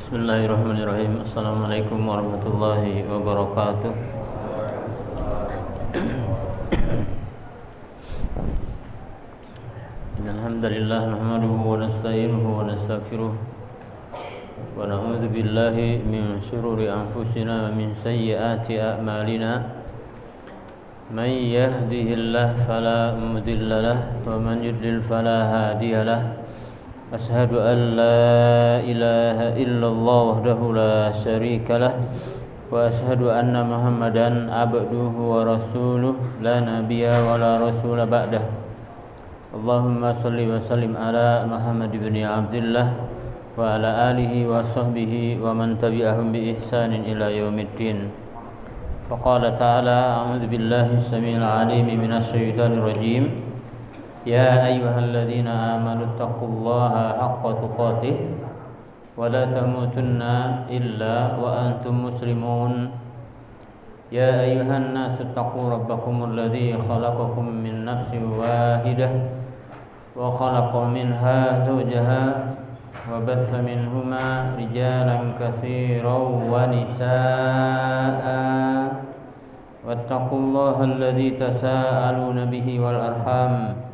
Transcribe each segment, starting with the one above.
Bismillahirrahmanirrahim. Assalamualaikum warahmatullahi wabarakatuh. Alhamdulillah nahmaduhu wa nasta'inuhu wa nastaghfiruh wa na'udzu billahi min shururi anfusina wa min sayyiati a'malina. Man yahdihillahu fala mudilla lahu wa man yudlil fala hadiya lahu. أشهد أن لا إله إلا الله وحده لا شريك له وأشهد أن محمدا عبده ورسوله لا نبي ولا رسول بعده اللهم صل وسلم على محمد بن عبد الله وعلى آله وصحبه ومن تبعهم بإحسان إلى يوم الدين فقال تعالى أعوذ بالله السميع العليم من الشيطان الرجيم يا أيها الذين آمنوا اتقوا الله حق تقاته ولا تموتن إلا وأنتم مسلمون يا أيها الناس اتقوا ربكم الذي خلقكم من نفس واحدة وخلق منها زوجها وبث منهما رجالا كثيرا ونساء واتقوا الله الذي تساءلون به والأرحام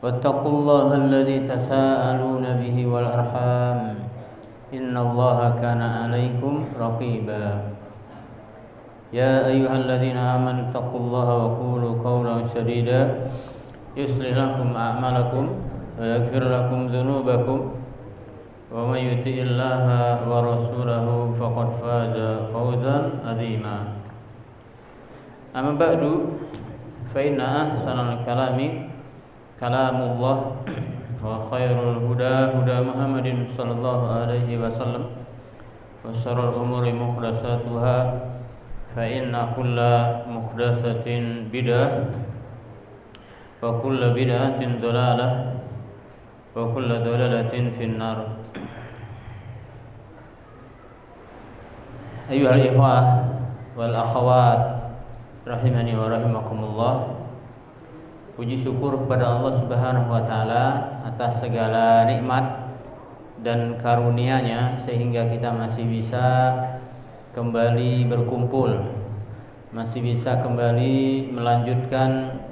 واتقوا الله الذي تساءلون به والأرحام إن الله كان عليكم رقيبا يا أيها الذين آمنوا اتقوا الله وقولوا قولا سديدا يصلح لكم أعمالكم ويغفر لكم ذنوبكم ومن يطع الله ورسوله فقد فاز فوزا عظيما أما بعد فإن أحسن الكلام kalamullah wa khairul huda huda Muhammadin sallallahu alaihi wasallam wa syarrul umuri muhdatsatuha فإن كل محدثة بدعة وكل بدعة ضلالة وكل ضلالة في النار. أيها الإخوة والأخوات rahimani wa rahimakumullah. Puji syukur kepada Allah Subhanahu wa taala atas segala nikmat dan karunia-Nya sehingga kita masih bisa kembali berkumpul, masih bisa kembali melanjutkan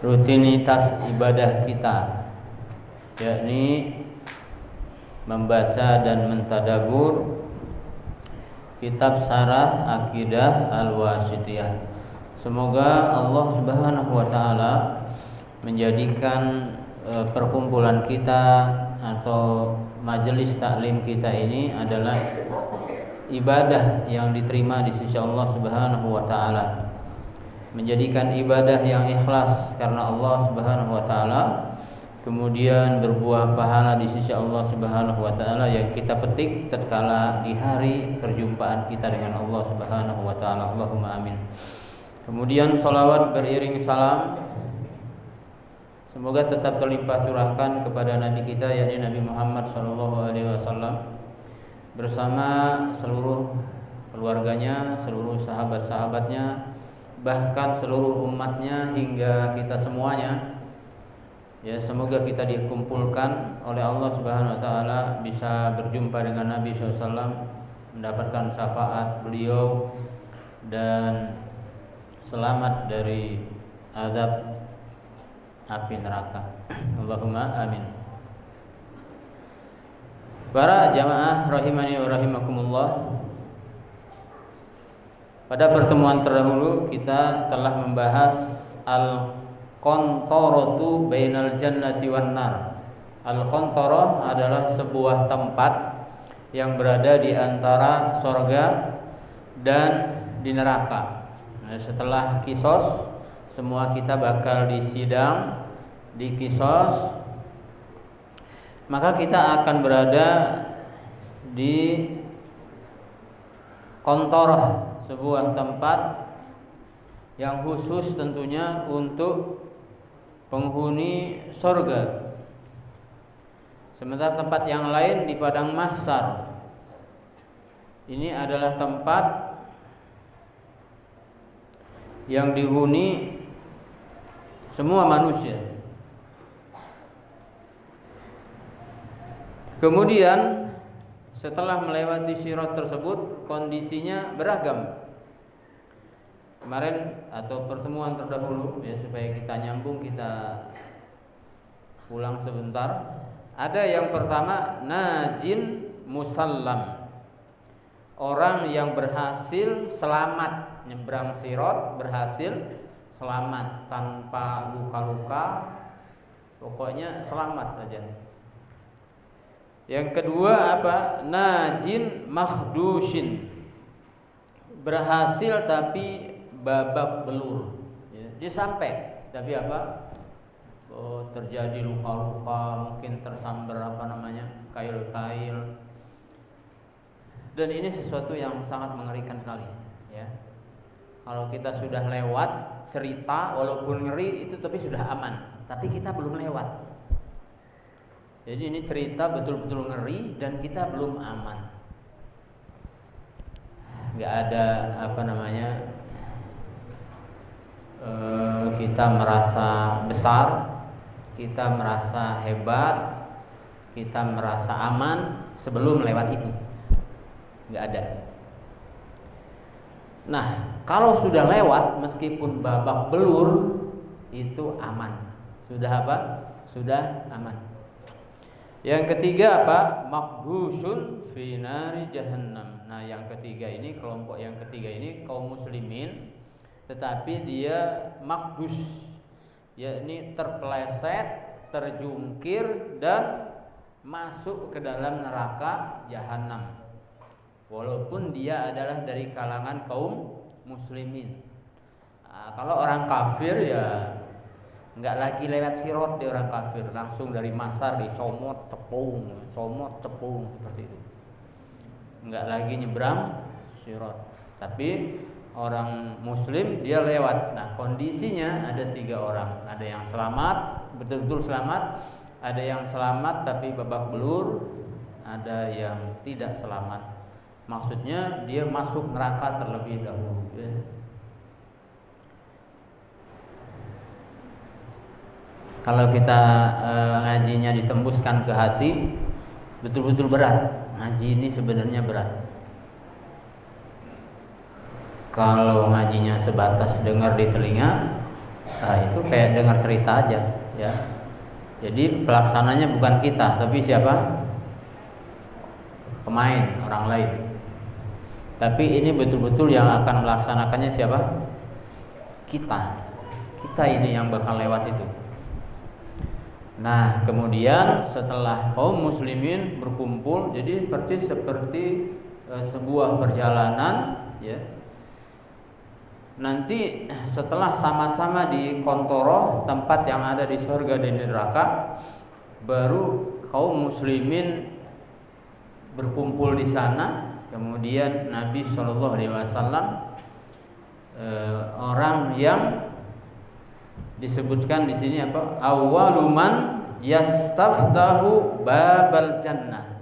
rutinitas ibadah kita, yakni membaca dan mentadabbur kitab Syarah Aqidah Al-Wasithiyah. Semoga Allah Subhanahu wa taala menjadikan perkumpulan kita atau majelis taklim kita ini adalah ibadah yang diterima di sisi Allah Subhanahu wa taala. Menjadikan ibadah yang ikhlas karena Allah Subhanahu wa taala, kemudian berbuah pahala di sisi Allah Subhanahu wa taala yang kita petik tatkala di hari perjumpaan kita dengan Allah Subhanahu wa taala. Allahumma amin. Kemudian salawat beriring salam semoga tetap terlimpah curahkan kepada Nabi kita yakni Nabi Muhammad sallallahu alaihi wasallam bersama seluruh keluarganya, seluruh sahabat-sahabatnya, bahkan seluruh umatnya hingga kita semuanya. Ya, semoga kita dikumpulkan oleh Allah Subhanahu wa taala bisa berjumpa dengan Nabi SAW, mendapatkan syafaat beliau dan selamat dari azab api neraka. Allahumma amin. Para jamaah rahimani wa rahimakumullah. Pada pertemuan terdahulu kita telah membahas al-qantaratu bainal jannati wan nar. Al-qantarah adalah sebuah tempat yang berada di antara surga dan di neraka. Nah, setelah kisos, semua kita bakal disidang, dikisos, maka kita akan berada di qantarah, sebuah tempat yang khusus tentunya untuk penghuni surga. Sementara tempat yang lain di padang mahsyar ini adalah tempat yang dihuni semua manusia. Kemudian setelah melewati sirat tersebut kondisinya beragam. Kemarin atau pertemuan terdahulu ya, supaya kita nyambung, kita ulang sebentar. Ada yang pertama najin musallam, orang yang berhasil selamat nyebrang sirat, berhasil selamat tanpa luka-luka, pokoknya selamat aja. Yang kedua apa? Najin makhdushin, berhasil tapi babak belur, ya, dia sampai tapi apa? Oh, terjadi luka-luka, mungkin tersambar kail-kail. Dan ini sesuatu yang sangat mengerikan sekali, ya. Kalau kita sudah lewat cerita, walaupun ngeri itu tapi sudah aman, tapi kita belum lewat. Jadi ini cerita betul-betul ngeri dan kita belum aman. Gak ada kita merasa besar, kita merasa hebat, kita merasa aman sebelum lewat itu. Gak ada. Nah, kalau sudah lewat meskipun babak belur itu aman. Sudah apa? Sudah aman. Yang ketiga apa? Makdusun fi nari jahannam. Nah, yang ketiga ini, kelompok yang ketiga ini kaum muslimin, tetapi dia makdus, yakni terpeleset, terjungkir dan masuk ke dalam neraka jahanam. Walaupun dia adalah dari kalangan kaum muslimin. Nah, kalau orang kafir ya nggak lagi lewat sirot dia, orang kafir langsung dari masar dicomot cepung seperti itu. Nggak lagi nyebrang sirat. Tapi orang muslim dia lewat. Nah, kondisinya ada 3 orang. Ada yang selamat, betul-betul selamat, ada yang selamat tapi babak belur, ada yang tidak selamat. Maksudnya dia masuk neraka terlebih dahulu, ya. Kalau kita ngajinya ditembuskan ke hati, betul-betul berat. Ngaji ini sebenarnya berat. Kalau ngajinya sebatas dengar di telinga, itu kayak dengar cerita aja, ya. Jadi pelaksananya bukan kita, tapi siapa? Pemain, orang lain. Tapi ini betul-betul yang akan melaksanakannya siapa? Kita. Kita ini yang bakal lewat itu. Nah, kemudian setelah kaum muslimin berkumpul, jadi seperti sebuah perjalanan, ya. Nanti setelah sama-sama di kontoroh, tempat yang ada di surga dan di neraka, baru kaum muslimin berkumpul di sana. Kemudian Nabi SAW, orang yang disebutkan di sini apa? Awwaluman yastaftahu babal jannah.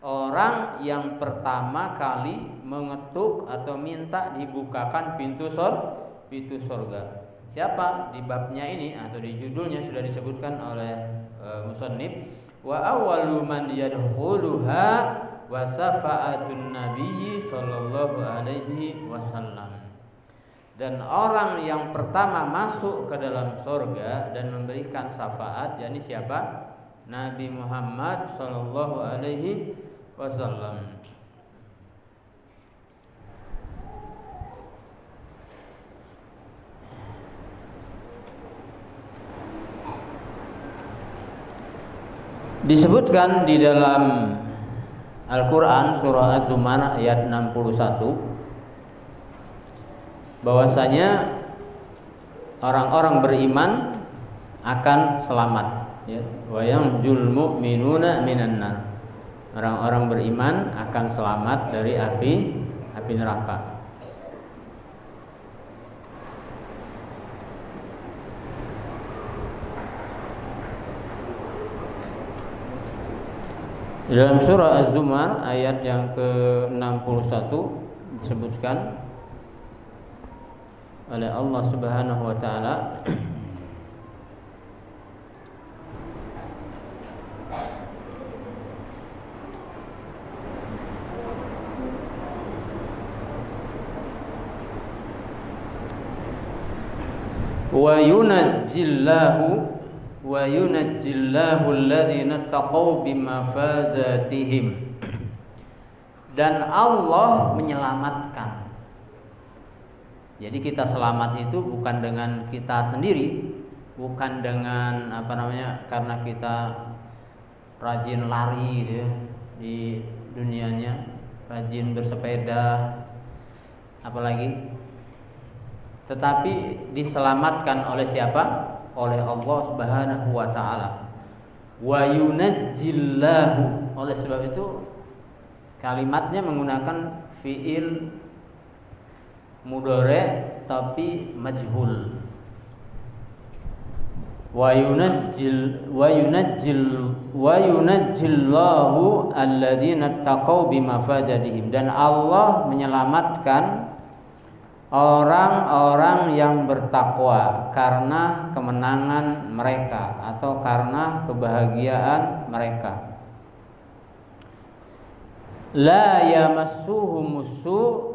Orang yang pertama kali mengetuk atau minta dibukakan pintu surga. Siapa? Di babnya ini atau di judulnya sudah disebutkan oleh musannif, wa awwalu man yadkhuluha wa safa'atun nabiyyi sallallahu alaihi wasallam. Dan orang yang pertama masuk ke dalam surga dan memberikan syafaat, yakni siapa? Nabi Muhammad sallallahu alaihi wasallam. Disebutkan di dalam Al-Quran surah Az-Zumar ayat 61 bahwasanya orang-orang beriman akan selamat, ya. Wa yanjul mu'minuna minan nar. Orang-orang beriman akan selamat dari api neraka. Di dalam surah Az-Zumar ayat yang ke-61 disebutkan oleh Allah Subhanahu wa taala, wa yunajjillahu alladhina taqaw bimafazatihim. Dan Allah menyelamatkan. Jadi kita selamat itu bukan dengan kita sendiri, bukan dengan karena kita rajin lari gitu ya, di dunianya, rajin bersepeda, apalagi. Tetapi diselamatkan oleh siapa? Oleh Allah Subhanahu wa taala. Wa yunajjillahu. Oleh sebab itu kalimatnya menggunakan fiil mudhari tapi majhul. Wa yunajjillahu alladzina taqaw bimafazatihim. Dan Allah menyelamatkan orang-orang yang bertakwa karena kemenangan mereka atau karena kebahagiaan mereka. La yamassuhumus su'.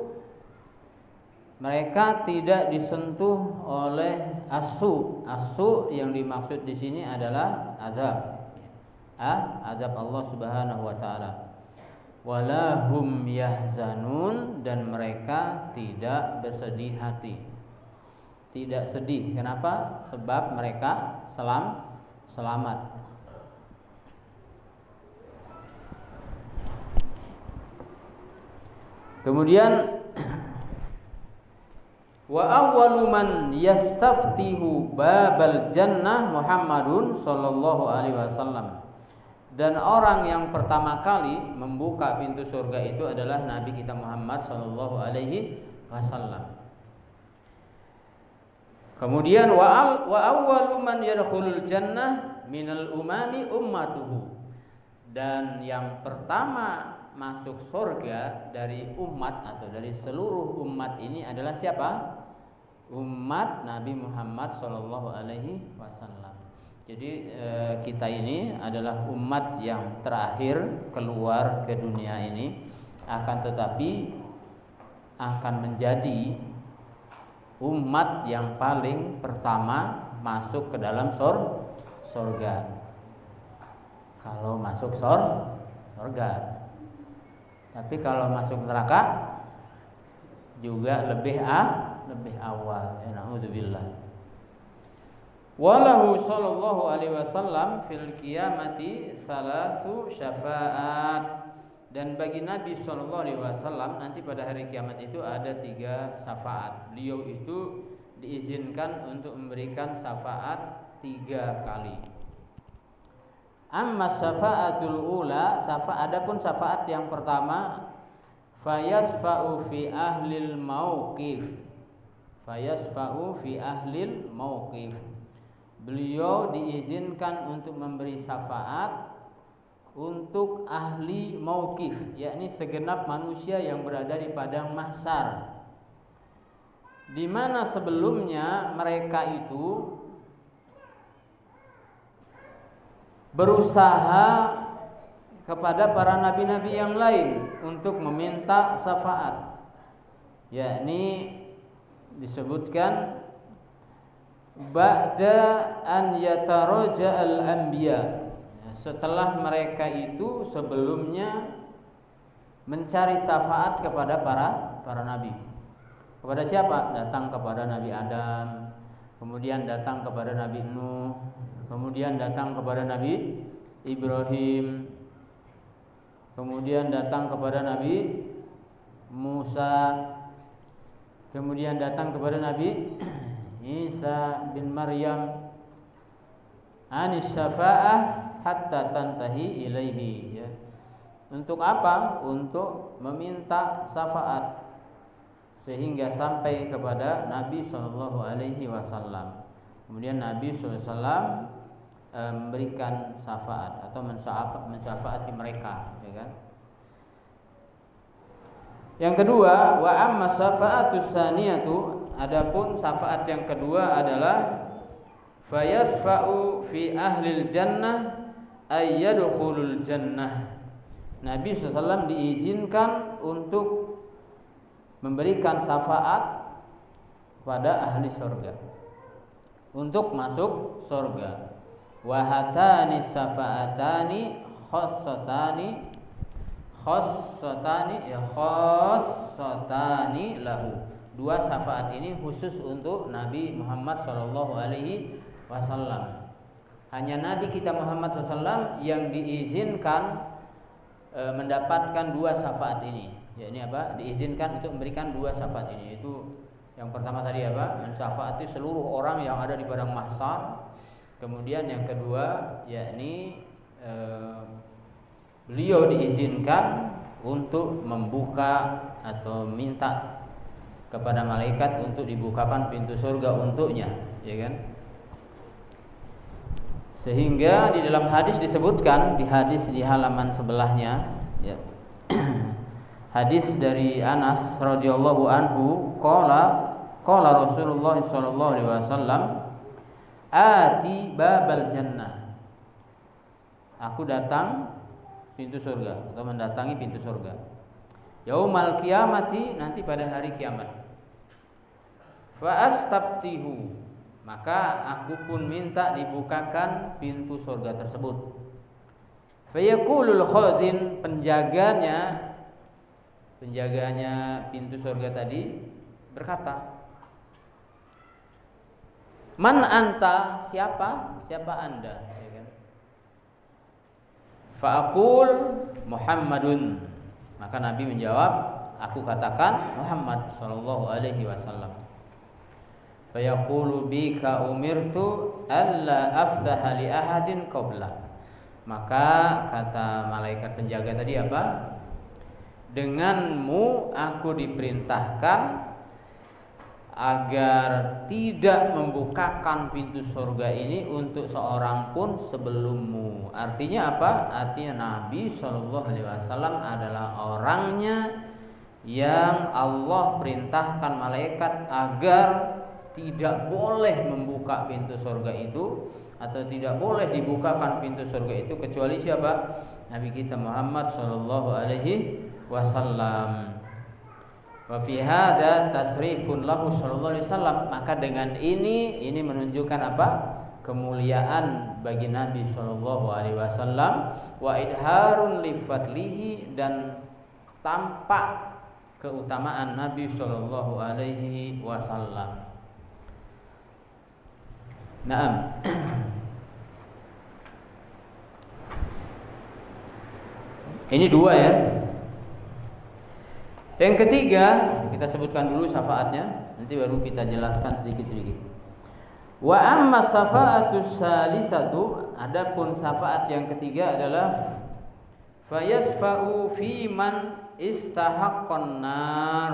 Mereka tidak disentuh oleh asu. Asu yang dimaksud di sini adalah azab. Azab Allah Subhanahu wa taala. Wala hum yahzanun. Dan mereka tidak bersedih hati. Tidak sedih. Kenapa? Sebab mereka selamat. Kemudian wa awwalu man yastaftihu babal jannah Muhammadun sallallahu alaihi wasallam. Dan orang yang pertama kali membuka pintu surga itu adalah Nabi kita Muhammad sallallahu alaihi wasallam. Kemudian wa awwalu man yadkhulul jannah minal umami ummatuhu. Dan yang pertama masuk surga dari umat atau dari seluruh umat ini adalah siapa? Umat Nabi Muhammad sallallahu alaihi wasallam. Jadi kita ini adalah umat yang terakhir keluar ke dunia ini, akan tetapi akan menjadi umat yang paling pertama masuk ke dalam surga. Kalau masuk surga. Tapi kalau masuk neraka juga lebih awal. Na'udzubillah. Walahu sallallahu alaihi wasallam fil qiyamati salasu syafa'at. Dan bagi Nabi sallallahu alaihi wasallam nanti pada hari kiamat itu ada 3 syafaat. Beliau itu diizinkan untuk memberikan syafaat 3 kali. Amma syafa'atul ula, adapun syafaat yang pertama, fayasfa'u fi ahlil mauqif. Beliau diizinkan untuk memberi syafaat untuk ahli mauqif, yakni segenap manusia yang berada di padang mahsyar, di mana sebelumnya mereka itu berusaha kepada para nabi-nabi yang lain untuk meminta syafaat, yakni disebutkan ba'da an yataraja al-anbiya, setelah mereka itu sebelumnya mencari syafaat kepada para nabi. Kepada siapa? Datang kepada Nabi Adam, kemudian datang kepada Nabi Nuh, kemudian datang kepada Nabi Ibrahim, kemudian datang kepada Nabi Musa, kemudian datang kepada Nabi Isa bin Maryam, anis syafa'ah hatta tantahi ilaihi, ya. Untuk apa? Untuk meminta syafaat sehingga sampai kepada Nabi sallallahu alaihi wasallam. Kemudian Nabi sallallahu alaihi wasallam memberikan syafaat atau mensyafaati mereka, ya kan? Yang kedua, wa amma syafa'atus tsaniyatu, adapun syafaat yang kedua adalah fayasfa'u fi ahlil jannah ay yadkhulul jannah. Nabi SAW diizinkan untuk memberikan syafaat pada ahli surga untuk masuk surga. Wa hatani syafa'atani khassatani lahu. 2 syafaat ini khusus untuk Nabi Muhammad sallallahu alaihi wasallam. Hanya Nabi kita Muhammad SAW yang diizinkan mendapatkan 2 syafaat ini. Yakni apa? Diizinkan untuk memberikan 2 syafaat ini. Itu yang pertama tadi apa? Mensyafaati seluruh orang yang ada di padang mahsyar. Kemudian yang kedua yakni beliau diizinkan untuk membuka atau minta kepada malaikat untuk dibukakan pintu surga untuknya, ya kan? Sehingga di dalam hadis disebutkan, di hadis di halaman sebelahnya, ya. Hadis dari Anas radhiyallahu anhu, qala Rasulullah sallallahu alaihi wasallam, ati babal jannah. Aku datang pintu surga atau mendatangi pintu surga. Yaumal qiyamati, nanti pada hari kiamat. Fa astabtihu, maka aku pun minta dibukakan pintu surga tersebut. Fa yaqulul khazin, penjaganya pintu surga tadi berkata, man anta, siapa anda, ya kan? Fa aqul Muhammadun, maka Nabi menjawab, aku katakan Muhammad sallallahu alaihi wasallam. Fa yaqulu bika umirtu alla afsaha li ahadin qabla, Maka kata malaikat penjaga tadi apa? Denganmu aku diperintahkan agar tidak membukakan pintu surga ini untuk seorang pun sebelummu. Artinya apa? Artinya Nabi SAW adalah orangnya yang Allah perintahkan malaikat agar tidak boleh membuka pintu surga itu, atau tidak boleh dibukakan pintu surga itu kecuali siapa? Nabi kita Muhammad sallallahu alaihi wasallam. Wa fi hadza tasrifun lahu sallallahu alaihi wasallam. Maka dengan ini menunjukkan apa? Kemuliaan bagi Nabi sallallahu alaihi wasallam, wa idharun li fadlihi, dan tampak keutamaan Nabi sallallahu alaihi wasallam. Naam. Ini dua ya. Yang ketiga, kita sebutkan dulu syafaatnya, nanti baru kita jelaskan sedikit-sedikit. Wa amma syafa'atus salisatu, adapun syafaat yang ketiga adalah fayasfa'u fi man istahaqqan nar.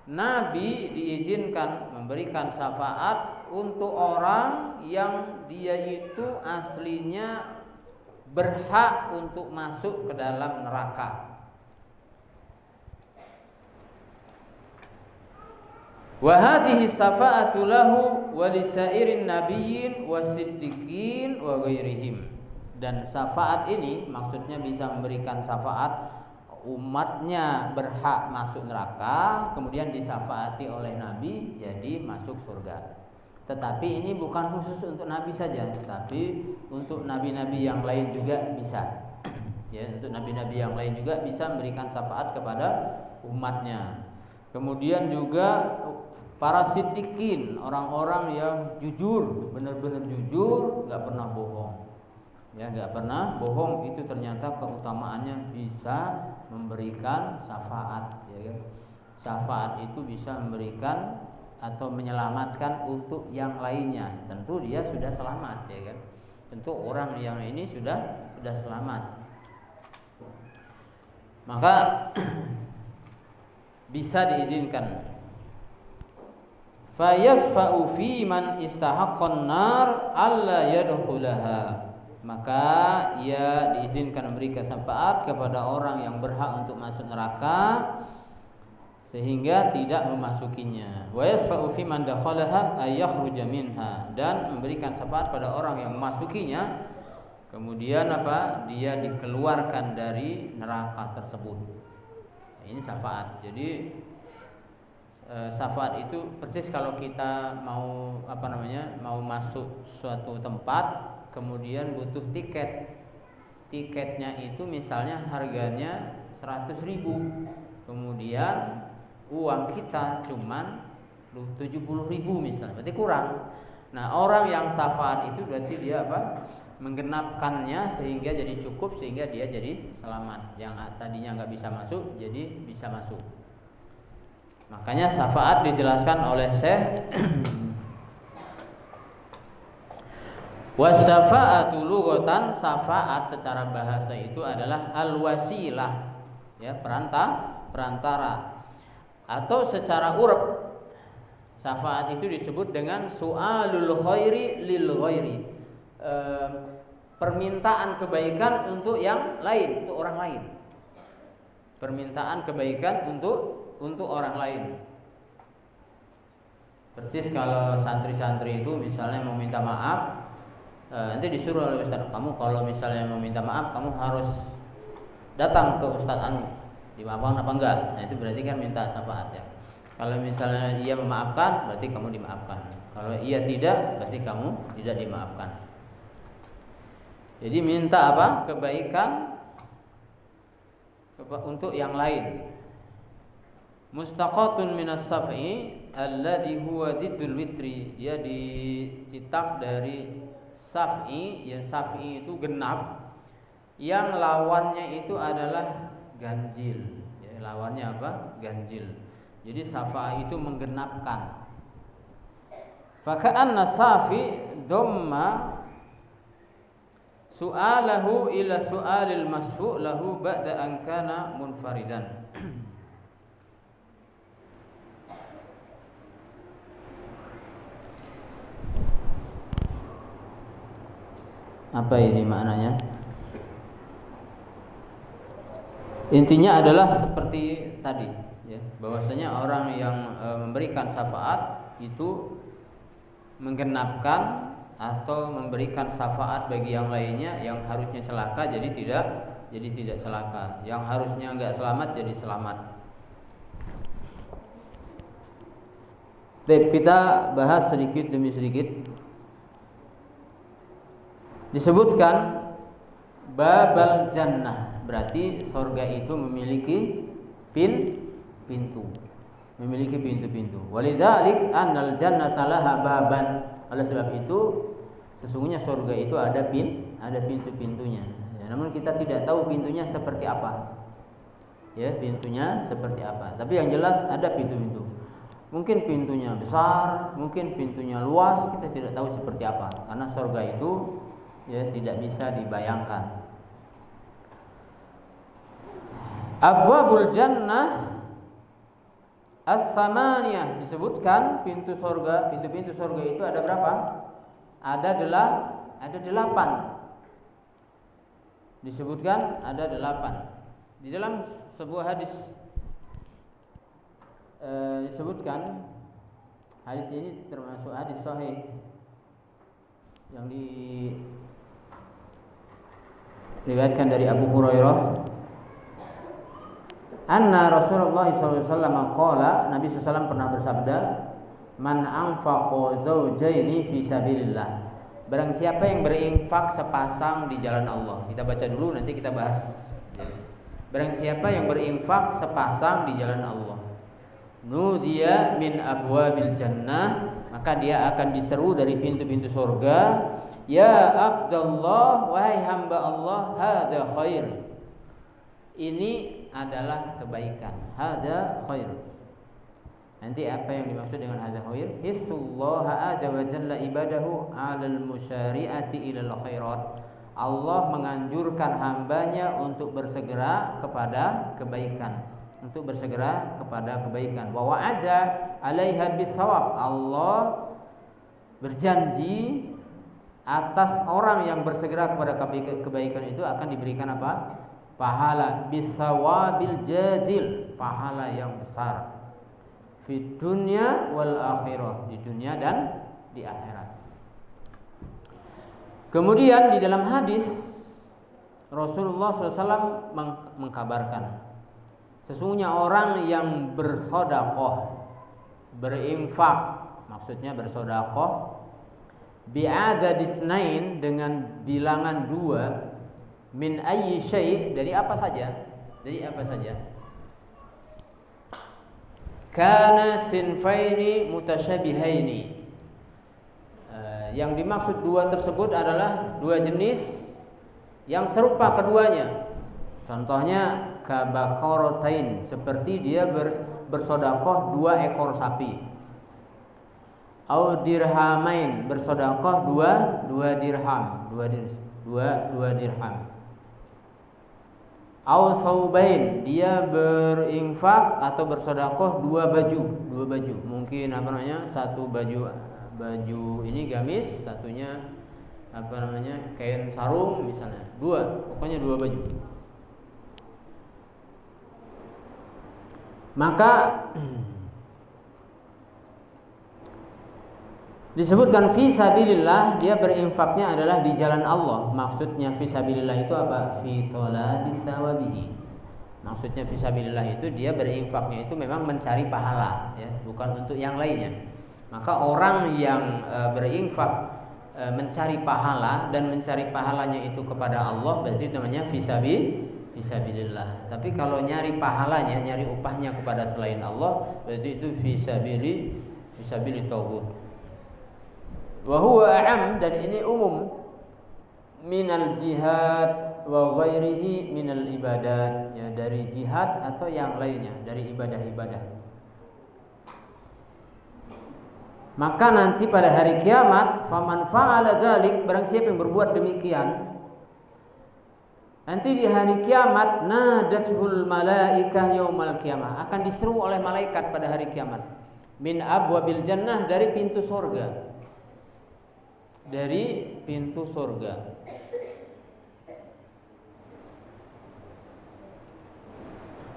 Nabi diizinkan memberikan syafaat untuk orang yang dia itu aslinya berhak untuk masuk ke dalam neraka. Wa hadhihi syafa'atu lahu wa lisairin nabiyyin wasiddiqin wa ghairihim. Dan syafaat ini maksudnya bisa memberikan syafaat umatnya berhak masuk neraka, kemudian disyafaati oleh Nabi jadi masuk surga. Tetapi ini bukan khusus untuk Nabi saja, tetapi untuk nabi-nabi yang lain juga bisa. Ya, untuk nabi-nabi yang lain juga bisa memberikan syafaat kepada umatnya. Kemudian juga para siddiqin, orang-orang yang jujur, benar-benar jujur, nggak pernah bohong. Ya, nggak pernah bohong, itu ternyata keutamaannya bisa memberikan syafaat. Ya, syafaat itu bisa memberikan atau menyelamatkan untuk yang lainnya. Tentu dia sudah selamat, ya kan? Tentu orang yang ini sudah selamat. Maka bisa diizinkan. Fayasfa'u fi man istahaqqan nar alla yadkhulaha. Maka ia diizinkan memberikan syafaat kepada orang yang berhak untuk masuk neraka sehingga tidak memasukinya. Wa yasfa'u fi man dakhalaha ay yakhruja minha, dan memberikan syafaat pada orang yang memasukinya kemudian apa? Dia dikeluarkan dari neraka tersebut. Nah, ini syafaat. Jadi syafaat itu persis kalau kita mau mau masuk suatu tempat, kemudian butuh tiket. Tiketnya itu misalnya harganya 100.000, kemudian uang kita cuman 70.000 misalnya, berarti kurang. Nah, orang yang syafaat itu berarti dia apa? Menggenapkannya sehingga jadi cukup, sehingga dia jadi selamat. Yang tadinya nggak bisa masuk jadi bisa masuk. Makanya syafaat dijelaskan oleh Syekh wasyafa'atu lughatan, syafaat secara bahasa itu adalah al-wasilah, ya, perantara. Atau secara urip syafaat itu disebut dengan su'alul khairi lil ghairi, permintaan kebaikan untuk yang lain, untuk orang lain. Permintaan kebaikan untuk orang lain. Persis kalau santri-santri itu misalnya mau minta maaf, nanti disuruh oleh Ustaz, kamu kalau misalnya mau minta maaf, kamu harus datang ke Ustaz Anu, dimaafkan apa enggak? Nah, itu berarti kan minta syafaat, ya. Kalau misalnya ia memaafkan, berarti kamu dimaafkan. Kalau ia tidak, berarti kamu tidak dimaafkan. Jadi minta apa? Kebaikan untuk yang lain. Mustaqatun minas saf'i alladhi huwa diddul witri. Dia dicitak dari saf'i, yang saf'i itu genap, yang lawannya itu adalah ganjil. Ya, lawannya apa? Ganjil. Jadi safa itu menggenapkan. Faka'anna safi dhamma su'alahu ila su'alil masfu' lahu ba'da an kana munfaridan. Apa ini maknanya? Intinya adalah seperti tadi, ya, bahwasanya orang yang memberikan syafaat itu menggenapkan atau memberikan syafaat bagi yang lainnya yang harusnya celaka jadi tidak celaka, yang harusnya enggak selamat jadi selamat. Baik, kita bahas sedikit demi sedikit. Disebutkan babal jannah, berarti surga itu memiliki pintu. Memiliki pintu-pintu. Walidzalik annal jannata laha baban. Oleh sebab itu sesungguhnya surga itu ada pintu-pintunya. Ya, namun kita tidak tahu pintunya seperti apa. Ya, pintunya seperti apa. Tapi yang jelas ada pintu-pintu. Mungkin pintunya besar, mungkin pintunya luas, kita tidak tahu seperti apa. Karena surga itu ya tidak bisa dibayangkan. Abwabul jannah as-samaniyah, disebutkan pintu surga itu ada berapa? Ada 8. Disebutkan ada 8. Di dalam sebuah hadis disebutkan, hadis ini termasuk hadis sahih yang diriwayatkan dari Abu Hurairah, anna Rasulullah SAW qala, Nabi SAW pernah bersabda, man anfaqa zawjaini fi sabilillah, barang siapa yang berinfak sepasang di jalan Allah. Kita baca dulu, nanti kita bahas. Barang siapa yang berinfak sepasang di jalan Allah, nudiya min abwabil jannah, maka dia akan diseru dari pintu-pintu surga, ya Abdullah, wahai hamba Allah, hadza khair, ini adalah kebaikan. Hadza khair. Nanti apa yang dimaksud dengan hadza khair? Hissullah azza wa jalla ibadahu 'alal musyari'ati ilal khairat. Allah menganjurkan hambanya untuk bersegera kepada kebaikan, untuk bersegera kepada kebaikan. Wa wa'ada 'alaiha bisawab. Allah berjanji atas orang yang bersegera kepada kebaikan itu akan diberikan apa? Pahala, bisawabil jazil, pahala yang besar, fid dunya wal akhirah, di dunia dan di akhirat. Kemudian di dalam hadis Rasulullah SAW mengkabarkan, sesungguhnya orang yang bersedekah, berinfak, maksudnya bersedekah, bi'adadisnain, dengan bilangan 2, min ayyi syai', dari apa saja, kana sinfaini mutasyabihaini, yang dimaksud 2 tersebut adalah 2 jenis yang serupa keduanya. Contohnya kabaqaratain, seperti dia bersedekah 2 ekor sapi. Au dirhamain, bersedekah 2 dirham, 2 dirham. Au saubain, dia berinfak atau bersedekah 2 baju. Mungkin satu baju ini gamis, satunya kain sarung misalnya. Pokoknya 2 baju. Maka disebutkan fi sabilillah, dia berinfaknya adalah di jalan Allah. Maksudnya fi sabilillah itu apa? Fi talabi tsawabihi. Maksudnya fi sabilillah itu dia berinfaknya itu memang mencari pahala, ya, bukan untuk yang lainnya. Maka orang yang berinfak mencari pahala dan mencari pahalanya itu kepada Allah, berarti namanya fi sabilillah. Tapi kalau nyari pahalanya, nyari upahnya kepada selain Allah, berarti itu fi sabili tauhid. Wa huwa a'am, dan ini umum, minal jihad wa ghairihi minal ibadat, ya, dari jihad atau yang lainnya dari ibadah-ibadah. Maka nanti pada hari kiamat, faman fa'ala dzalik, barang siapa yang berbuat demikian, Nanti di hari kiamat nadatul malaikah yaumal kiamah, akan diseru oleh malaikat pada hari kiamat. Min abwabil jannah, dari pintu surga. Dari pintu surga.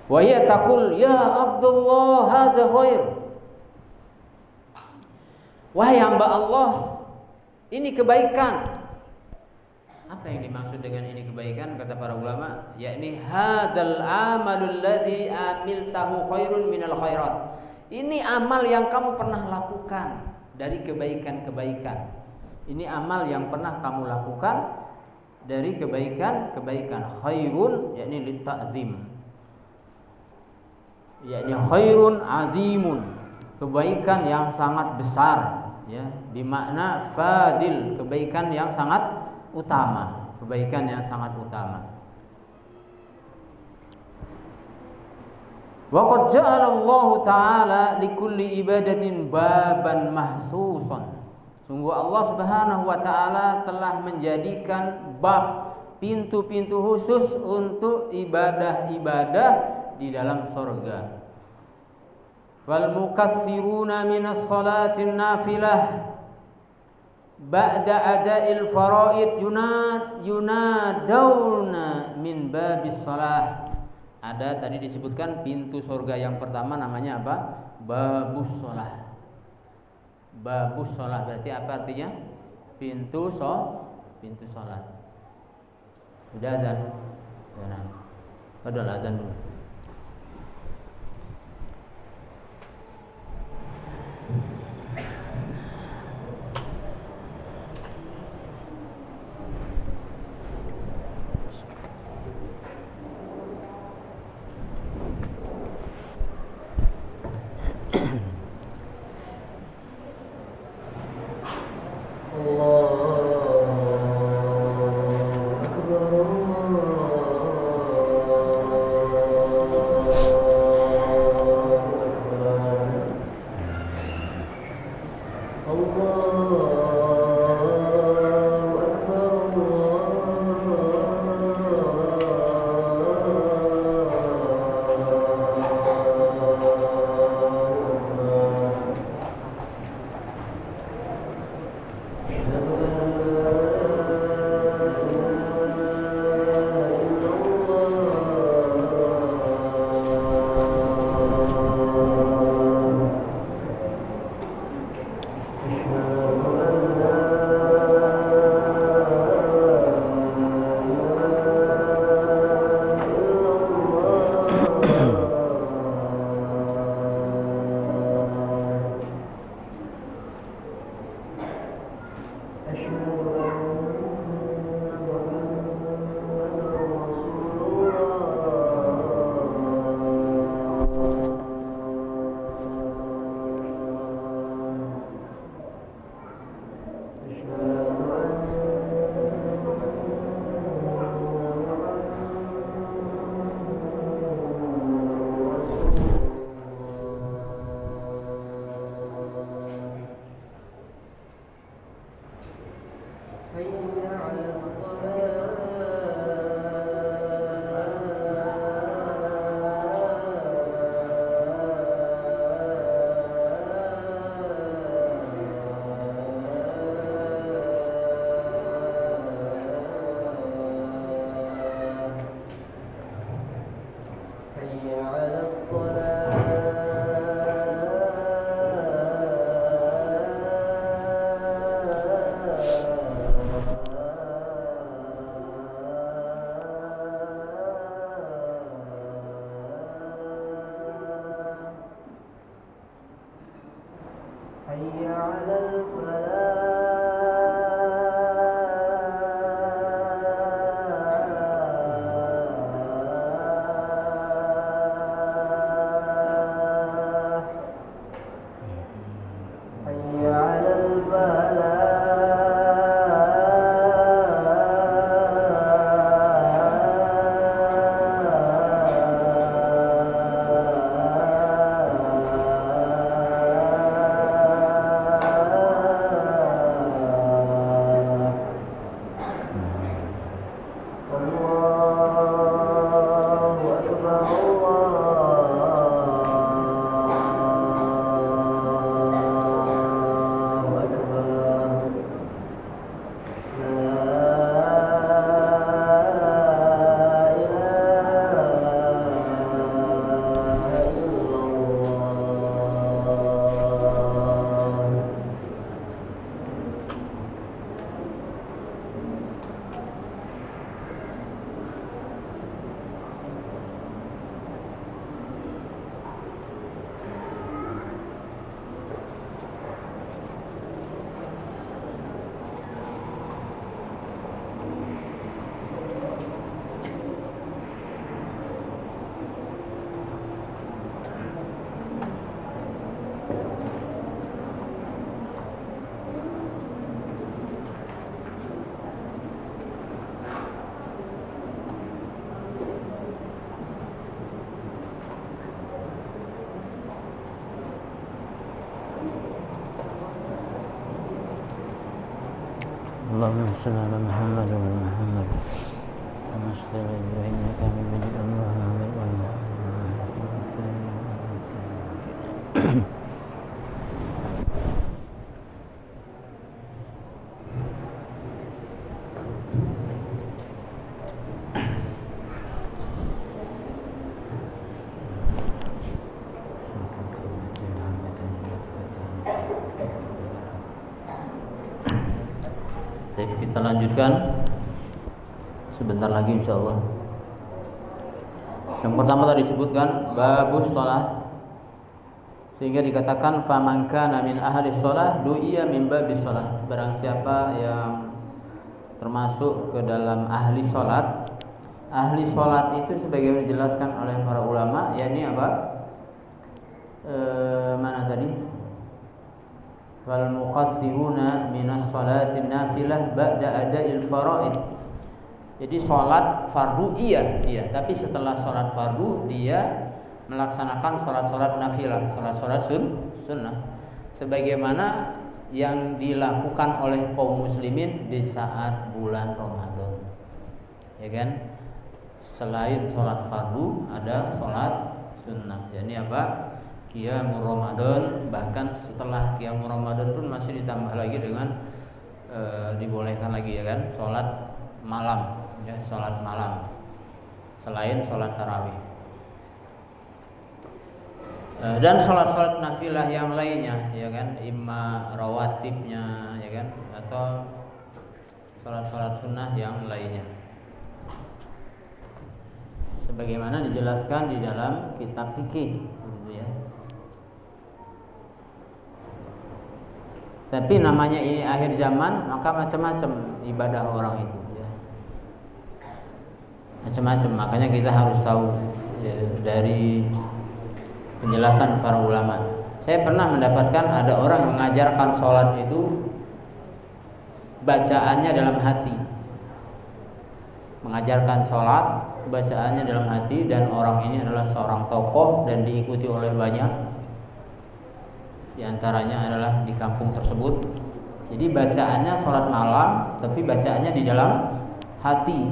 Wa hiya taqul ya Abdullah hadza khair. Wahai hamba Allah, ini kebaikan. Apa yang dimaksud dengan ini kebaikan? Kata para ulama, yakni hadzal amalul ladzi amiltahu khairun minal khairat. Ini amal yang kamu pernah lakukan dari kebaikan-kebaikan. Ini amal yang pernah kamu lakukan dari kebaikan-kebaikan. Khairun yakni litta'zim. Yakni khairun azimun, kebaikan yang sangat besar, ya, bimakna fadil, kebaikan yang sangat utama, kebaikan yang sangat utama. Wa qad ja'ala Allah Ta'ala likulli ibadatin baban mahsusan. Sungguh Allah Subhanahu wa taala telah menjadikan bab, pintu-pintu khusus untuk ibadah-ibadah di dalam surga. Fal mukassiruna minas salatin nafilah ba'da ada'il faraid yunadawna min babis salah. Ada tadi disebutkan pintu surga yang pertama namanya apa? Babus shalah. Babus shalah berarti apa artinya? Pintu salat. Sudah azan. Ya, padahal azan dulu. اللهم صل على محمد وعلى محمد كما صليت إنك حميد مجيد اللهم بارك على محمد. Kita lanjutkan sebentar lagi insyaallah. Yang pertama tadi disebutkan babus shalah, sehingga dikatakan faman kana min ahli shalah du'iya min babis shalah. Barang siapa yang termasuk ke dalam ahli salat. Ahli salat itu sebagaimana dijelaskan oleh para ulama, yakni apa? Mana tadi? Wal muqassiruna minas salatin nafilah ba'da ada'il faraid. Jadi salat fardu iya, tapi setelah salat fardu dia melaksanakan salat-salat nafilah, salat-salat sunnah sebagaimana yang dilakukan oleh kaum muslimin di saat bulan Ramadan. Ya kan? Selain salat fardu ada salat sunnah. Jadi apa? Qiyamul Ramadan, bahkan setelah Qiyamul Ramadan pun masih ditambah lagi dengan dibolehkan lagi ya kan, salat malam ya, salat malam selain salat tarawih. Dan salat-salat nafilah yang lainnya ya kan, imma rawatibnya ya kan, atau salat-salat sunnah yang lainnya sebagaimana dijelaskan di dalam kitab fikih gitu ya. Tapi namanya ini akhir zaman, maka macam-macam ibadah orang itu ya. Macam-macam, makanya kita harus tahu ya, dari penjelasan para ulama. Saya pernah mendapatkan ada orang mengajarkan sholat itu bacaannya dalam hati. Mengajarkan sholat bacaannya dalam hati, dan orang ini adalah seorang tokoh dan diikuti oleh banyak. Di antaranya adalah di kampung tersebut. Jadi bacaannya sholat malam, tapi bacaannya di dalam hati.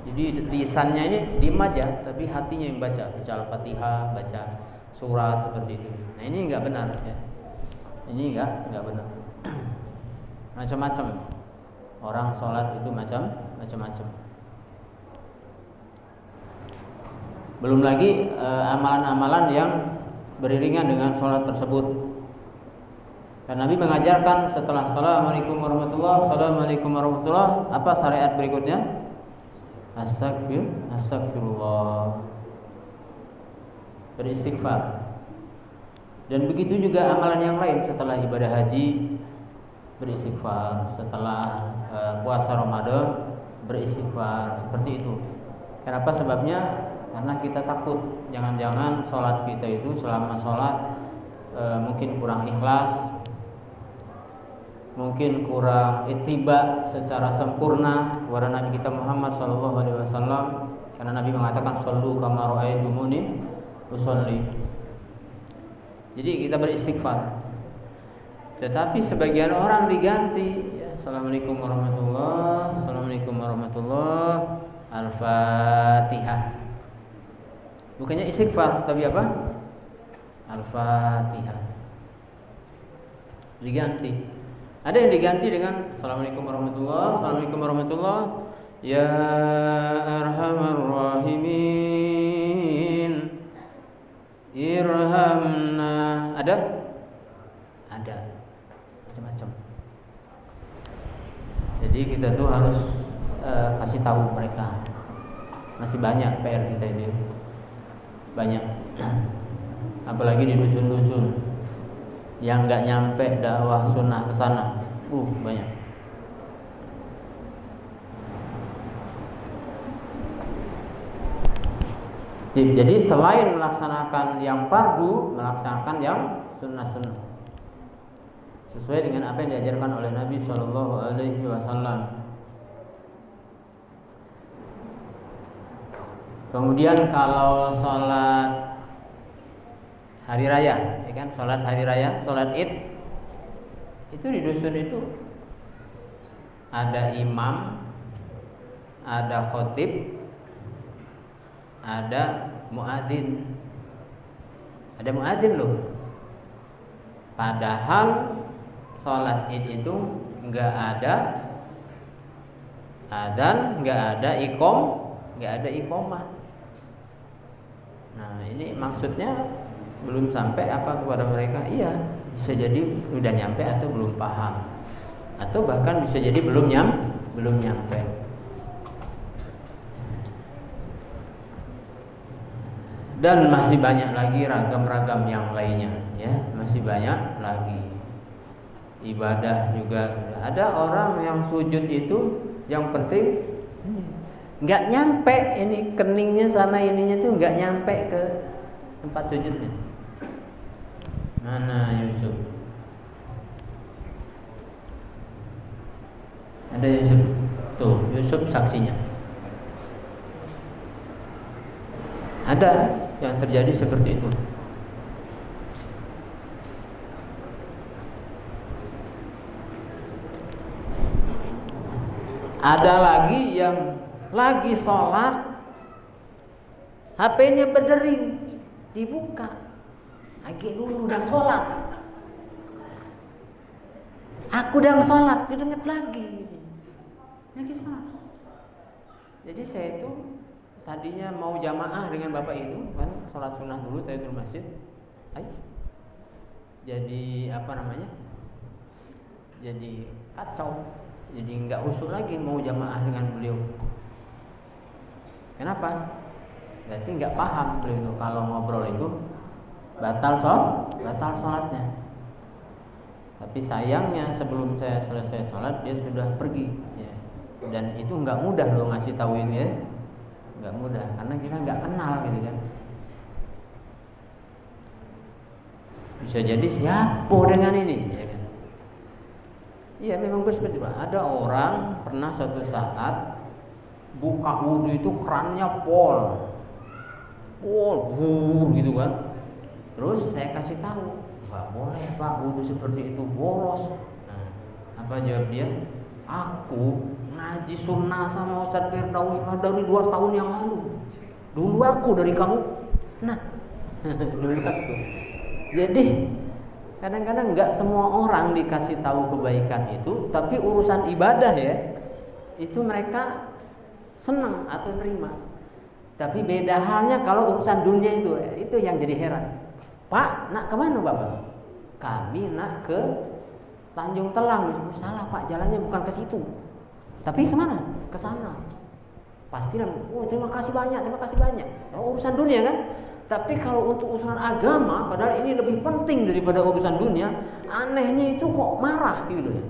Jadi lisannya ini diem aja, tapi hatinya yang baca Al-Fatihah, baca surat seperti itu. Nah ini nggak benar ya. Ini nggak benar. Macam-macam orang sholat itu macam-macam. Belum lagi amalan-amalan yang beriringan dengan sholat tersebut. Dan Nabi mengajarkan setelah Assalamualaikum warahmatullah, apa syariat berikutnya? Astagfirullah, beristighfar. Dan begitu juga amalan yang lain setelah ibadah haji, beristighfar. Setelah puasa Ramadan, beristighfar. Seperti itu. Kenapa sebabnya? Karena kita takut jangan-jangan sholat kita itu selama sholat mungkin kurang ikhlas, mungkin kurang ittiba secara sempurna kepada Nabi kita Muhammad SAW, karena Nabi mengatakan shollu kama ra'aitumuni usolli. Jadi kita beristighfar. Tetapi sebagian orang diganti ya, Assalamualaikum warahmatullah, Al-Fatihah. Bukannya istighfar, tapi apa? Al-Fatihah. Diganti. Ada yang diganti dengan Assalamualaikum warahmatullah, ya arhamar rahimin, irhamna. Ada macam-macam. Jadi kita tuh harus kasih tahu mereka. Masih banyak PR kita ini, banyak. Apalagi di dusun-dusun yang nggak nyampe dakwah sunnah ke sana, banyak. Jadi selain melaksanakan yang fardu, melaksanakan yang sunnah-sunnah sesuai dengan apa yang diajarkan oleh Nabi SAW. Kemudian kalau sholat hari raya, ya kan, sholat hari raya, sholat id, itu di dusun itu ada imam, ada khotib, ada muazin. Ada muazin loh. Padahal sholat id itu nggak ada adzan, nggak ada iqomah. Nah ini maksudnya belum sampai apa kepada mereka? Iya, bisa jadi udah nyampe atau belum paham, atau bahkan bisa jadi belum nyampe. Dan masih banyak lagi ragam-ragam yang lainnya, ya, masih banyak lagi. Ibadah juga ada orang yang sujud itu yang penting nggak nyampe ini keningnya sama ininya tuh nggak nyampe ke tempat sujudnya. Mana Yusuf? Ada Yusuf? Tuh, Yusuf saksinya. Ada yang terjadi seperti itu. Ada lagi yang lagi sholat, HP-nya berdering, dibuka, lagi dulu dan sholat. Aku dan sholat, didengar lagi sholat. Jadi saya itu tadinya mau jamaah dengan bapak itu kan, sholat sunnah dulu tahiyatul masjid. Jadi jadi kacau. Jadi nggak khusyuk lagi mau jamaah dengan beliau. Kenapa? Berarti nggak paham beliau itu kalau ngobrol itu batal sholatnya. Tapi sayangnya sebelum saya selesai sholat dia sudah pergi. Ya. Dan itu nggak mudah loh ngasih tahu ini ya. Nggak mudah karena kita nggak kenal gitu kan. Bisa jadi siapa dengan ini, ya kan? Iya memang seperti itu. Ada orang pernah suatu saat buka wudhu itu kerannya pol gitu kan. Terus saya kasih tahu, nggak boleh Pak wudhu seperti itu, boros. Nah, apa jawab dia? Aku ngaji sunnah sama Ustaz Firdaus dari 2 tahun yang lalu. Dulu aku dari kamu. Nah, dulu aku. Jadi kadang-kadang nggak semua orang dikasih tahu kebaikan itu, tapi urusan ibadah ya, itu mereka senang atau terima. Tapi beda halnya kalau urusan dunia itu yang jadi heran. Pak, nak kemana Bapak? Kami nak ke Tanjung Telang. Salah Pak, jalannya bukan ke situ. Tapi kemana? Ke sana. Pastilah. Oh terima kasih banyak. Urusan dunia kan. Tapi kalau untuk urusan agama, padahal ini lebih penting daripada urusan dunia, anehnya itu kok marah gitu ya.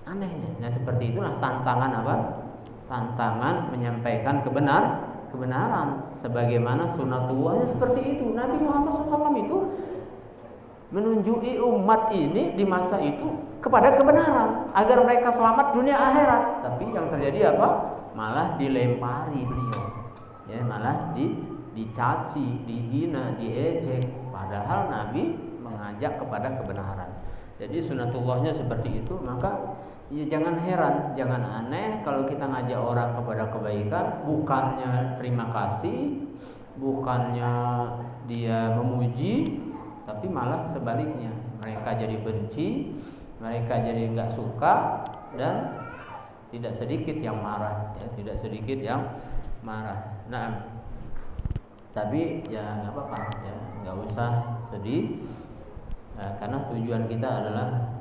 Anehnya. Nah seperti itulah tantangan apa? Tantangan menyampaikan kebenaran. Sebagaimana sunatullahnya seperti itu. Nabi Muhammad SAW itu menunjuki umat ini di masa itu kepada kebenaran agar mereka selamat dunia akhirat. Tapi yang terjadi apa? Malah dilempari beliau. Ya, malah dicaci, dihina, diejek. Padahal Nabi mengajak kepada kebenaran. Jadi sunatullahnya seperti itu. Maka ya jangan heran, jangan aneh kalau kita ngajak orang kepada kebaikan, bukannya terima kasih, bukannya dia memuji, tapi malah sebaliknya. Mereka jadi benci, mereka jadi nggak suka, dan tidak sedikit yang marah. Ya, tidak sedikit yang marah. Nah, tapi ya nggak apa-apa, ya nggak usah sedih, karena tujuan kita adalah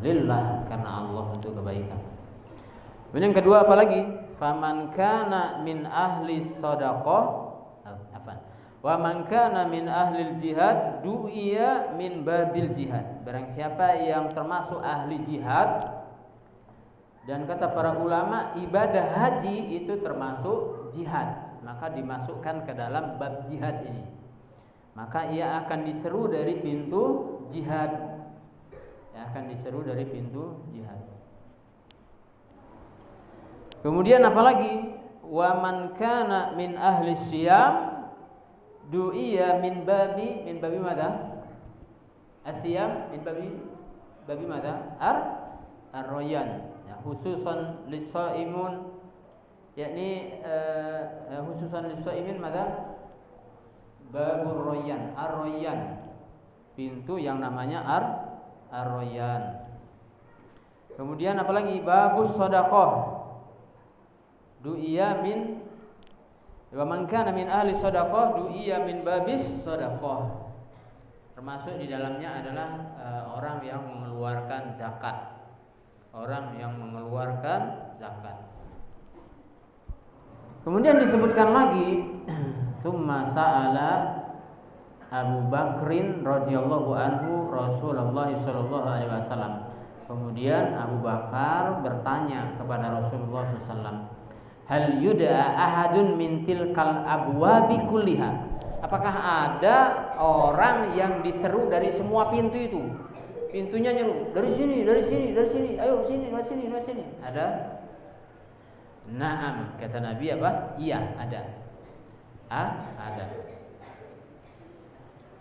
lillah, karena Allah untuk kebaikan. Kemudian yang kedua apa lagi? Faman kana min ahli shadaqah, wa man kana min ahli jihad du'iya min babil jihad. Barang siapa yang termasuk ahli jihad, dan kata para ulama ibadah haji itu termasuk jihad, maka dimasukkan ke dalam bab jihad ini. Maka ia akan diseru dari pintu jihad. Kemudian apalagi? Wa man kana min ahli siyam du'iya min babi madza? Asyam min babi madza? ar-rayyan, ya, khususan lis-shaimun, yakni khususan lis-shaimin maka babur rayyan, ar-rayyan, pintu yang namanya ar-rayyan. Kemudian apalagi babus shadaqah, du'iya min wa man kana min ahli shadaqah du'iya min babis shadaqah. Termasuk di dalamnya adalah orang yang mengeluarkan zakat. Orang yang mengeluarkan zakat. Kemudian disebutkan lagi summa sa'ala Abu Bakrin radhiyallahu anhu Rasulullah sallallahu alaihi wasallam. Kemudian Abu Bakar bertanya kepada Rasulullah SAW, hal yud'a ahadun min tilkal abwabi kulliha? Apakah ada orang yang diseru dari semua pintu itu? Pintunya nyeru, dari sini, dari sini, dari sini, ayo sini, mas sini, mas sini. Ada? Naam, kata Nabi apa? Iya, ada. Ada.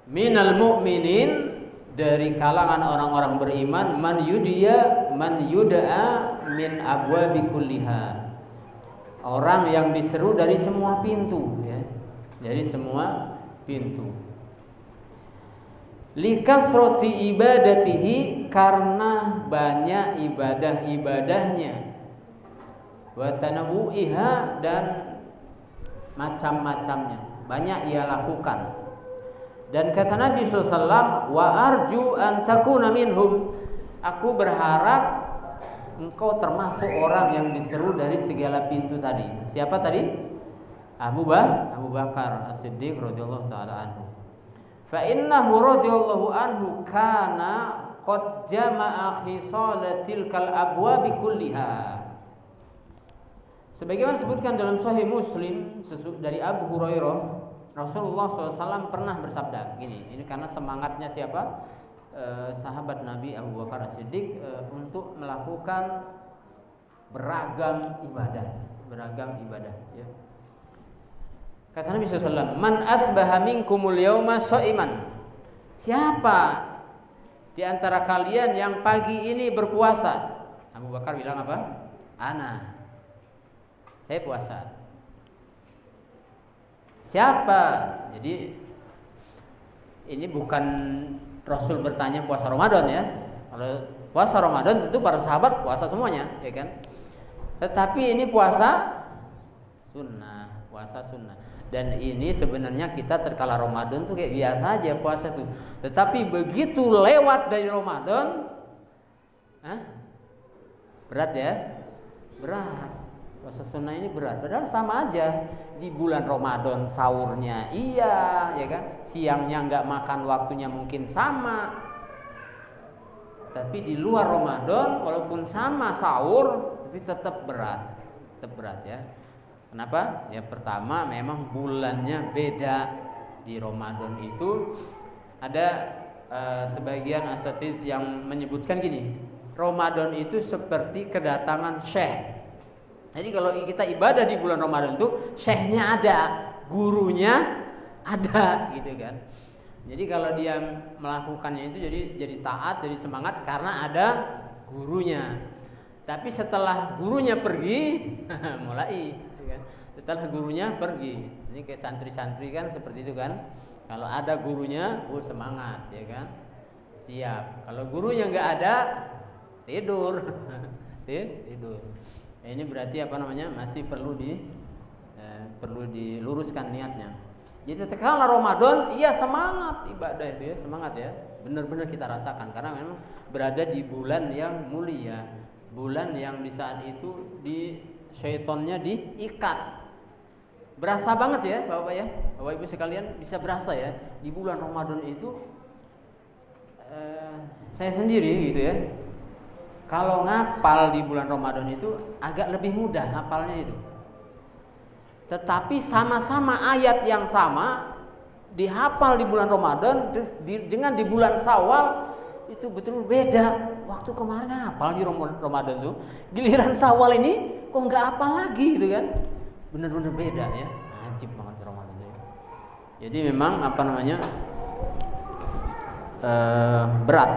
Minal mu'minin, dari kalangan orang-orang beriman, man yud'a min abwabi kulliha. Orang yang diseru dari semua pintu, ya. Dari semua pintu. Likasrati ibadatihi, karena banyak ibadah-ibadahnya. Wa tanawu'iha, dan macam-macamnya, banyak ia lakukan. Dan kata Nabi SAW, wa arju an takuna minhum, aku berharap engkau termasuk orang yang diseru dari segala pintu tadi. Siapa tadi? Abu Bakar As-Siddiq radhiyallahu taala anhu. Fa innahu radhiyallahu anhu kana qad jama'a khisalatil kal abwabi kulliha. Sebagaimana disebutkan dalam Sahih Muslim dari Abu Hurairah, Rasulullah SAW pernah bersabda gini. Ini karena semangatnya siapa? Sahabat Nabi Abu Bakar As-Siddiq untuk melakukan beragam ibadah, ya. Kata Nabi SAW, man asbaha minkumul yawma sha'iman. Siapa di antara kalian yang pagi ini berpuasa? Abu Bakar bilang apa? Ana, saya puasa. Siapa? Jadi ini bukan Rasul bertanya puasa Ramadan, ya. Kalau puasa Ramadan tentu para sahabat puasa semuanya, ya kan? Tetapi ini puasa sunnah, puasa sunnah. Dan ini sebenarnya kita terkala Ramadan tuh kayak biasa aja puasa tuh. Tetapi begitu lewat dari Ramadan, berat ya, berat. Puasa sunnah ini berat. Padahal sama aja. Di bulan Ramadan sahurnya iya, ya kan? Siangnya nggak makan waktunya mungkin sama. Tapi di luar Ramadan walaupun sama sahur, tapi tetap berat, ya. Kenapa? Ya pertama memang bulannya beda. Di Ramadan itu ada sebagian asatidz yang menyebutkan gini, Ramadan itu seperti kedatangan syekh. Jadi kalau kita ibadah di bulan Ramadan itu syekhnya ada, gurunya ada, gitu kan. Jadi kalau dia melakukannya itu jadi taat, jadi semangat karena ada gurunya. Tapi setelah gurunya pergi, mulai, kan? Setelah gurunya pergi, ini kayak santri-santri kan seperti itu kan. Kalau ada gurunya, semangat, ya kan, siap. Kalau gurunya nggak ada, tidur, tidur. Ini berarti apa namanya, masih perlu diluruskan niatnya. Jadi ketika Ramadan, iya semangat ibadah itu, ya semangat, ya. Benar-benar kita rasakan karena memang berada di bulan yang mulia. Bulan yang di saat itu di syaitonnya diikat. Berasa banget ya Bapak ya, Bapak Ibu sekalian, bisa berasa ya di bulan Ramadan itu. Saya sendiri gitu ya, kalau ngapal di bulan Ramadan itu agak lebih mudah ngapalnya itu. Tetapi sama-sama ayat yang sama dihafal di bulan Ramadan dengan di bulan Syawal itu betul beda. Waktu kemarin hafal di Ramadan tuh, giliran Syawal ini kok nggak hafal lagi gitu kan? Bener-bener beda ya, ajib banget Ramadan itu. Jadi memang apa namanya berat.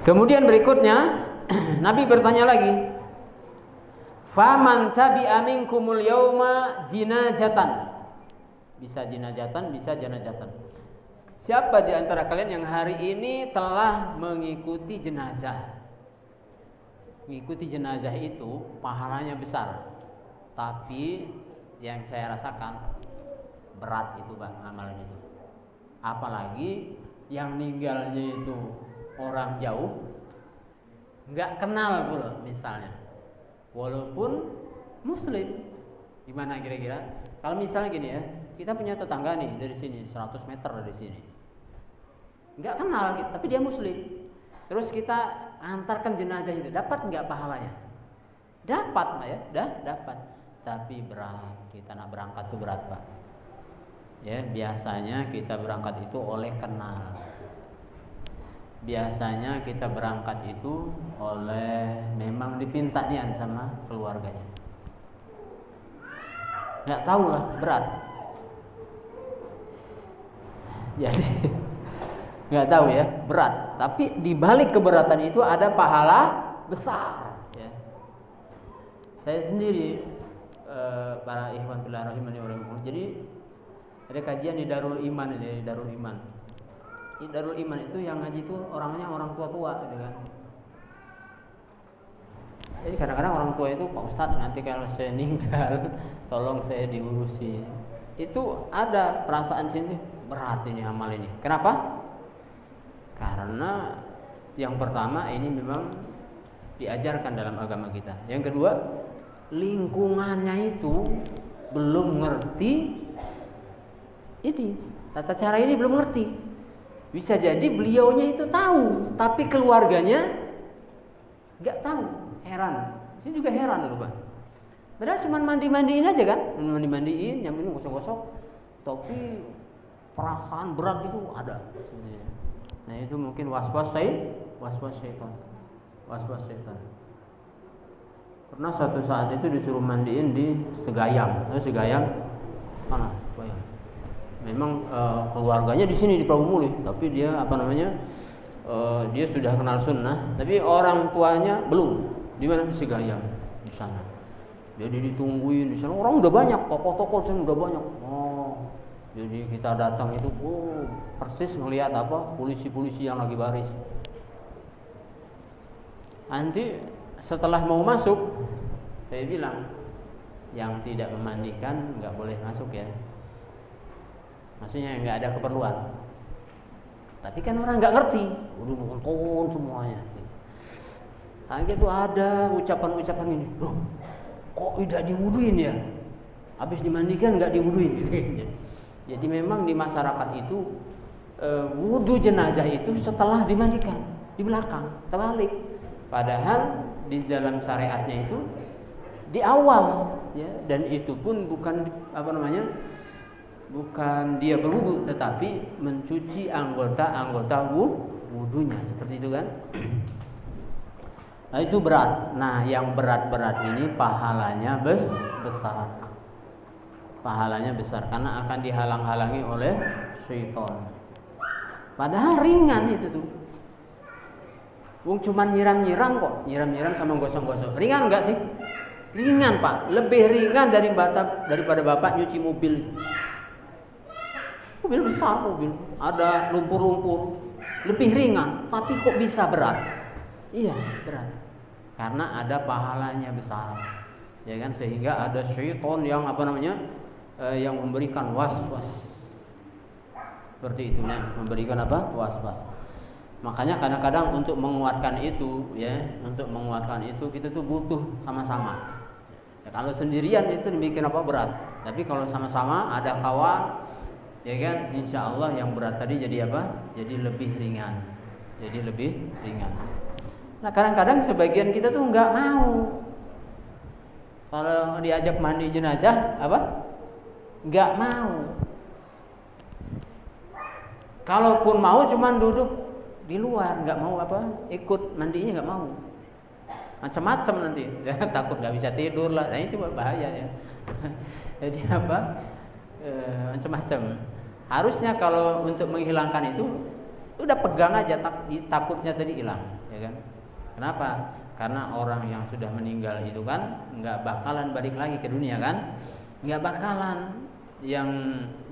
Kemudian berikutnya Nabi bertanya lagi, faman tabi'a minkumul yauma jinazatan. Bisa jinazatan, bisa janazatan. Siapa di antara kalian yang hari ini telah mengikuti jenazah? Mengikuti jenazah itu pahalanya besar. Tapi yang saya rasakan berat itu Bang, amalan itu. Apalagi yang meninggalnya itu orang jauh, nggak kenal pula misalnya, walaupun muslim. Gimana kira-kira? Kalau misalnya gini ya, kita punya tetangga nih dari sini 100 meter dari sini, nggak kenal, tapi dia muslim. Terus kita antarkan jenazah itu, dapat nggak pahalanya? Dapat Pak ya, dapat. Tapi berat, kita nak berangkat tuh berat Pak. Ya biasanya kita berangkat itu oleh kenal. Biasanya kita berangkat itu oleh memang dipinta nian sama keluarganya. Nggak tahu lah, berat. Jadi nggak tahu ya, berat. Tapi di balik keberatan itu ada pahala besar. Ya. Saya sendiri, para ikhwan fillah rahimani wa rahimakumullah. Jadi ada kajian di Darul Iman, di Darul Iman. Di Darul Iman itu yang ngaji itu orangnya orang tua-tua gitu kan. Jadi kadang-kadang orang tua itu, Pak Ustadz nanti kalau saya meninggal tolong saya diurusi. Itu ada perasaan sini, berat ini amal ini. Kenapa? Karena yang pertama ini memang diajarkan dalam agama kita. Yang kedua, lingkungannya itu belum ngerti ini, tata cara ini belum ngerti. Bisa jadi beliaunya itu tahu, tapi keluarganya nggak tahu. Heran, saya juga heran loh Pak. Padahal cuma mandi-mandiin aja kan, mandi-mandiin, yang ini gosok-gosok, tapi perasaan berat itu ada. Nah itu mungkin was-was syaitan. Pernah suatu saat itu disuruh mandiin di Segayam, mana? Bayang. Memang keluarganya di sini di Prabu-Muli, tapi dia dia sudah kenal sunnah, tapi orang tuanya belum. Di mana? Di Segayam, di sana. Jadi ditungguin di sana, orang udah banyak, tokoh-tokoh sana udah banyak. Jadi kita datang itu, persis ngelihat polisi-polisi yang lagi baris. Nanti setelah mau masuk, saya bilang yang tidak memandikan nggak boleh masuk ya. Maksudnya nggak ada keperluan. Tapi kan orang nggak ngerti, udah nonton semuanya. Nah itu ada ucapan-ucapan ini, loh kok tidak diwuduin ya? Habis dimandikan nggak diwuduin gitu. Jadi memang di masyarakat itu wudu jenazah itu setelah dimandikan, di belakang, terbalik. Padahal di dalam syariatnya itu di awal, ya, dan itu pun bukan bukan dia berwudu, tetapi mencuci anggota wudunya, seperti itu kan. Nah itu berat. Nah yang berat-berat ini pahalanya besar. Pahalanya besar karena akan dihalang-halangi oleh syaitan. Padahal ringan itu tuh. Wong cuman nyiram-nyiram kok, nyiram-nyiram sama gosok-gosok. Ringan enggak sih? Ringan Pak, lebih ringan daripada Bapak nyuci mobil itu. Mobil besar, ada lumpur-lumpur, lebih ringan, tapi kok bisa berat? Iya, berat. Karena ada pahalanya besar. Ya kan, sehingga ada syaitan yang yang memberikan was-was. Seperti itu nih, memberikan was-was. Makanya kadang-kadang untuk menguatkan itu, kita tuh butuh sama-sama. Ya, kalau sendirian itu bikin berat. Tapi kalau sama-sama ada kawan, ya kan, insya Allah yang berat tadi jadi Jadi lebih ringan. Nah kadang-kadang sebagian kita tuh nggak mau. Kalau diajak mandi jenazah, nggak mau. Kalaupun mau cuman duduk di luar, nggak mau ikut mandinya, nggak mau. Macam-macam nanti, ya, takut nggak bisa tidur lah. Nah itu bahaya ya. Jadi macam-macam. Harusnya kalau untuk menghilangkan itu udah pegang aja, takutnya tadi hilang. ya kan? Kenapa? Karena orang yang sudah meninggal itu kan nggak bakalan balik lagi ke dunia kan? Nggak bakalan. Yang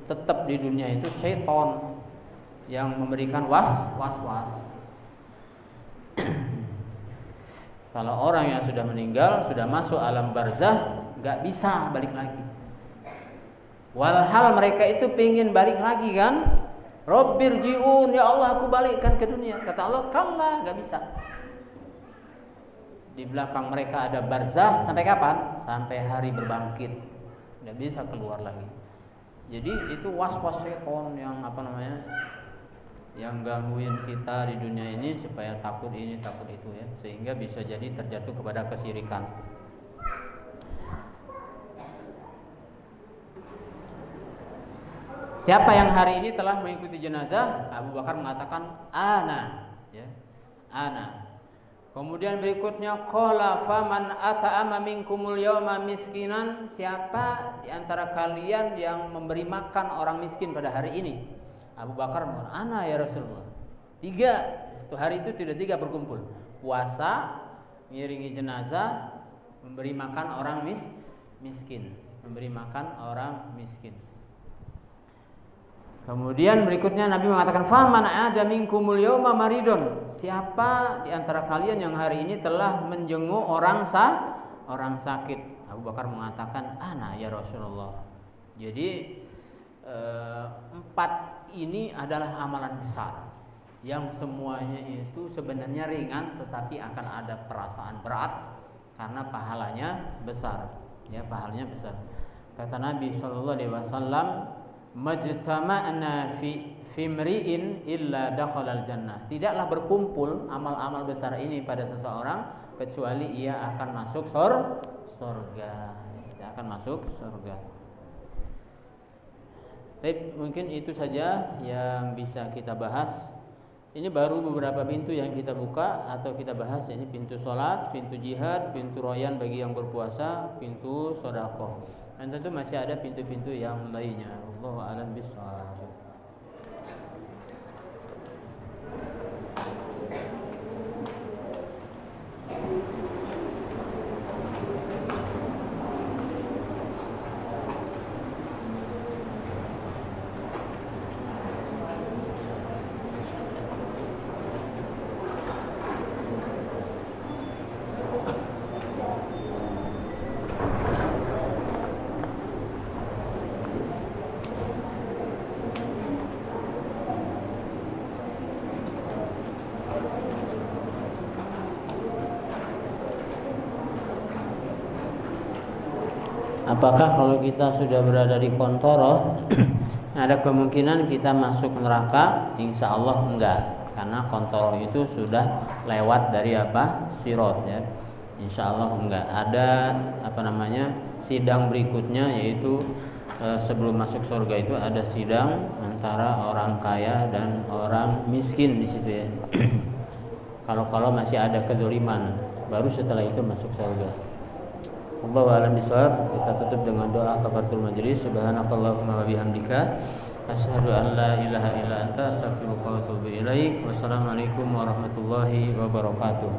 tetap di dunia itu syaitan yang memberikan was-was. Kalau orang yang sudah meninggal, sudah masuk alam barzah, nggak bisa balik lagi. Walhal mereka itu pengen balik lagi kan? Rabbirji'un, ya Allah aku balikkan ke dunia. Kata Allah, kalla, nggak bisa. Di belakang mereka ada barzah sampai kapan? Sampai hari berbangkit. Nggak bisa keluar lagi. Jadi itu was-was setan yang yang gangguin kita di dunia ini supaya takut ini takut itu ya, sehingga bisa jadi terjatuh kepada kesyirikan. Siapa yang hari ini telah mengikuti jenazah? Abu Bakar mengatakan ana, ya, ana. Kemudian berikutnya qala faman at'ama minkumul yawma miskinan, siapa di antara kalian yang memberi makan orang miskin pada hari ini? Abu Bakar mengatakan, ana ya Rasulullah. 3, satu hari itu tidak 3 berkumpul. Puasa, mengiringi jenazah, memberi makan orang miskin, memberi makan orang miskin. Kemudian berikutnya Nabi mengatakan faman ada minkumul yauma maridun, siapa di antara kalian yang hari ini telah menjenguk orang sakit. Abu Bakar mengatakan ana ya Rasulullah. Jadi 4 ini adalah amalan besar yang semuanya itu sebenarnya ringan, tetapi akan ada perasaan berat karena pahalanya besar. Ya, pahalanya besar. Kata Nabi sallallahu alaihi wasallam, majtama'na fi mri'in illa dakhalal jannah. Tidaklah berkumpul amal-amal besar ini pada seseorang kecuali ia akan masuk surga. Dia akan masuk surga. Tapi mungkin itu saja yang bisa kita bahas. Ini baru beberapa pintu yang kita buka atau kita bahas. Ini pintu sholat, pintu jihad, pintu royan bagi yang berpuasa, pintu sedekah. Dan tentu masih ada pintu-pintu yang lainnya. Wallahu a'lam bishawab. Apakah kalau kita sudah berada di Kontoroh ada kemungkinan kita masuk neraka? Insya Allah enggak, karena Kontoroh itu sudah lewat dari Sirat ya. Insya Allah enggak. Ada sidang berikutnya, yaitu sebelum masuk surga itu ada sidang antara orang kaya dan orang miskin di situ ya. Kalau masih ada kezaliman, baru setelah itu masuk surga. Allahu a'lam bishawab. Kita tutup dengan doa kafaratul majelis. Subhanakallahumma wa bihamdika asyhadu an la ilaha illa anta astaghfiruka wa atubu ilaik. Wassalamualaikum warahmatullahi wabarakatuh.